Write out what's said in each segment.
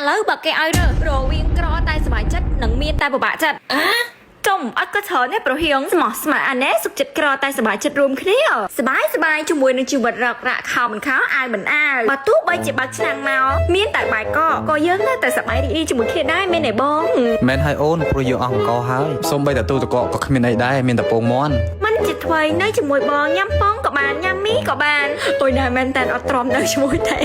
លើបើគេឲ្យរើរវាងក្រតែសុបាយចិត្តនិងមានតែពិបាកចិត្តចុំអត់ក៏ច្រើនទេប្រហៀងស្មោះស្ម័គ្រអានេះសុខចិត្តក្រតែសុបាយចិត្តរួមគ្នាសបាយជាមួយនឹងជីវិតរករាក់ខោមិនខោអាវមិនអាវបើទោះបីជាបើកឆ្នាំងមកមានតែបាយកក៏យើងនៅតែសប្បាយរីករាយជាមួយគ្នាដែរមែនទេបងមែនហើយអូនព្រោះយើងអស់អង្គហើយសូម្បីតែទូទឹកកកក៏គ្មានអីដែរមានតែពងមាន់មិនជាថ្មីនៅជាមួយបងញ៉ាំប៉ងក៏បានញ៉ាំមីក៏បានអុយណាមែនតែអត់ទ្រាំនៅជាមួយទេ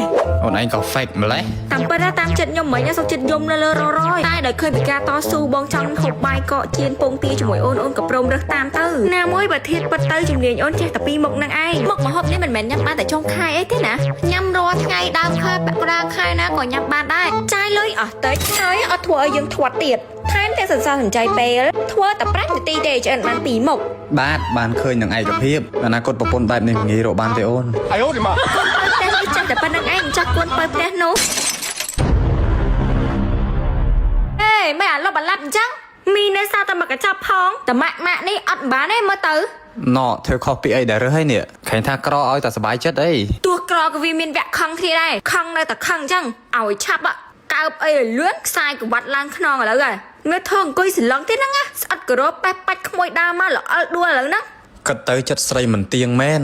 អូនឯងក៏ fake ម្លេះតាមពិតតាមចិត្តខ្ញុំមិញសុខចិត្តយំលើរយតែដោយឃើញពីការតស៊ូបងចង់ហូបបាយកកជៀនពងទាជាមួយអូនក៏ព្រមរើសតាមទៅណាមួយបើធៀបពិតទៅជំនាញអូនចេះតែពីរមុខនឹងឯងមុខម្ហូបនេះមិនមែនញ៉ាំបានតែចុងខែអីទេណាញ៉ាំរាល់ថ្ងៃដើមខែពាក់កណ្ដាលខែណាក៏ញ៉ាំបានដែរចាយលុយអស់តិចហើយអត់ធ្វើឲ្យយើងធាត់ទៀតថែមទាំងសន្សំសំចៃពេលធ្វើតែ5នាទីទេឆ្អិនបាន2មុខបានឃើញនឹងឯកភាពអនាគតប្រពន្ធបែបនេះងាយរកបានទេអូនអាយអូនេះមកតែនេះចាំតែប៉ុណ្្នឹងឯងចាស់គួនបើផ្ទះនោះហេមិនអាលប់អាឡាប់អញ្ចឹងមីនៅសារតែមកកញ្ចប់ផងតែម៉ាក់នេះអត់បានទេមើលទៅណ៎ធ្វើខុសពីអីដែលរើសហើយនេះឃើញថាក្រឲ្យតែសុបាយចិត្តអីទោះក្រក៏វាមានវគ្គខឹងគ្នាដែរខឹងនៅតែខឹងអញ្ចឹងឲ្យឆាប់កើបអីលឿនខ្សែក្បាត់ឡើងខ្នងឥឡូវហើយមើលធ្វើអង្គុយសឡឹងទេហ្នឹងស្អិតក្រប៉េះបាច់ក្មួយដើមមកល្អលដួលឥឡូវហ្នឹងគិតទៅចិត្តស្រីមិនទៀងមែន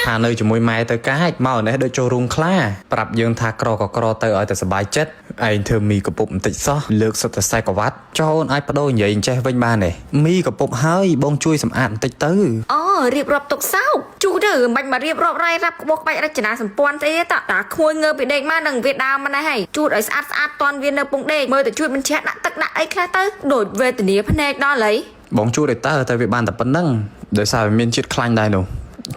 ថានៅជាមួយម៉ែទៅកាចមកនេះដូចចូលរួមខ្លាប្រាប់យើងថាក្រក៏ក្រទៅឲ្យតែសុបាយចិត្តឯងធ្វើមីកពុបបន្តិចសោះលើកសុទ្ធតែខ្សែក្រវ៉ាត់ចោលអាចបដូរនិយាយចេះវិញបានទេមីកពុបហើយបងជួយសម្អាតបន្តិចទៅអូរៀបរាប់ទុកសោកជូទៅមិនមករៀបរាប់រាយរាប់ក្បោះក្បាច់រចនាសម្ព័ន្ធស្អីទេតាក្មួយងើពីដេកមកនឹងវាដើមមកដែរហើយជូតឲ្យស្អាតតន់វានៅពងដេកមើលទៅជួយបញ្ជាក់ដាក់ទឹកដាក់អីខ្លះទៅដូចវេទនាភ្នែកដល់ហើយបងជួយឲ្យតែវាបានតែប៉ុណ្្នឹងដោយសារវាមានជាតិខ្លាញ់ដែរនោះ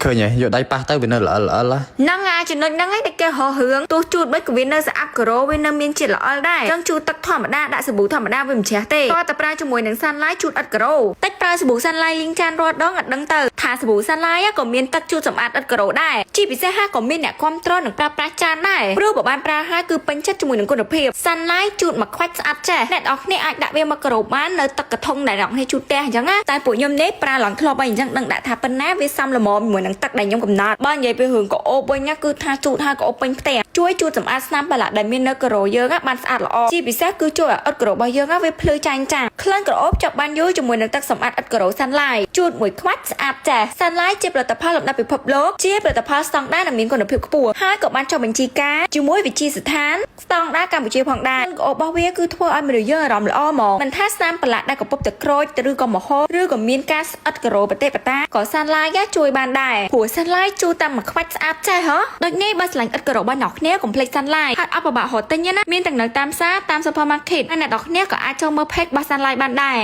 ឃើញហ៎យកដៃប៉ះទៅវានៅល្អហ្នឹងចំណុចហ្នឹងឯងតែគេហោះរឿងទោះជូតបិចក៏វានៅស្អាប់ក្រវានៅមានជាតិល្អដែរចឹងជូតទឹកធម្មតាដាក់សាប៊ូធម្មតាវាមិនជ្រះទេតើតែប្រើជាមួយនឹងសាន់ឡាយជូតឥតក្រតិចប្រើសាប៊ូសាន់ឡាយលីងចានរាល់ដងអត់ដឹងទៅថាសាប៊ូសាន់ឡាយក៏មានទឹកជូតសម្អាតឥតក្រដែរជាពិសេសហាក៏មានអ្នកគ្រប់គ្រងនិងប្រើប្រាស់ចានដែរព្រោះបើបានប្រើហើយគឺពេញចិត្តជាមួយនឹងគុណភាពសាន់ឡាយជូតមកខ្វាច់ស្អាតចេះអ្នកនរគ្នាអាចដាក់វាមកក្របាននៅទឹកកធុងដែលអ្នកគ្នាជូតផ្ទះអញ្ចឹងណាតែពួកខ្ញុំនេះប្រើឡើងធ្លាប់ហើយអញ្ចឹងដឹងដាក់ថាប៉ុណ្ណាវាសមល្មមជាមួយនឹងទឹកដែលខ្ញុំកំណត់បើនិយាយពីរឿងកោបវិញគឺថាជូតហើយកោបពេញផ្ទះជួយជូតសម្អាតស្នាមប្រឡាក់ដែលមាននៅក្រយើងបានស្អាតល្អជាពិសេសគឺជួយឲ្យឥតក្ររបស់យើងវាភ្លឺចាញ់ចាស់ក្លិនក្រអូបចាប់បានយូរជាមួយនឹងទឹកសម្អាតឥតក្រសាន់ឡាយជូតមួយខ្វាច់ស្អាតចាស់សាន់ឡាយជាផលិតផលលំដាប់ពិភពលោកជាផលិតផលស្តង់ដារនិងមានគុណភាពខ្ពស់ហើយក៏បានចុះបញ្ជីការជាមួយវិទ្យាស្ថានស្តង់ដារកម្ពុជាផងដែរក្រអូបរបស់វាគឺធ្វើឲ្យមនុស្សយើងអារម្មណ៍ល្អហ្មងមិនថាស្នាមប្រឡាក់ដែលកំពុងតែក្រូចឬក៏មហោឬក៏មានការស្អិតក្រប្រទេសបតាក៏សាន់ឡាយជួយបានដែរព្រោះសាន់ឡាយជូតតាមមួយខ្វាច់ស្អាតចេះហ៎ដូចនេះបើឆ្លាញ់ឥតក្ររបស់អ្នកគ្នាកុំភ្លេចសាន់ឡាយហើយអត់ពិបាករកទិញណាមានទាំងនៅតាមផ្សារតាម supermarket ហើយអ្នកនរគ្នាក៏អាចចូលមើល page របស់សាន់ឡាយបានដែរ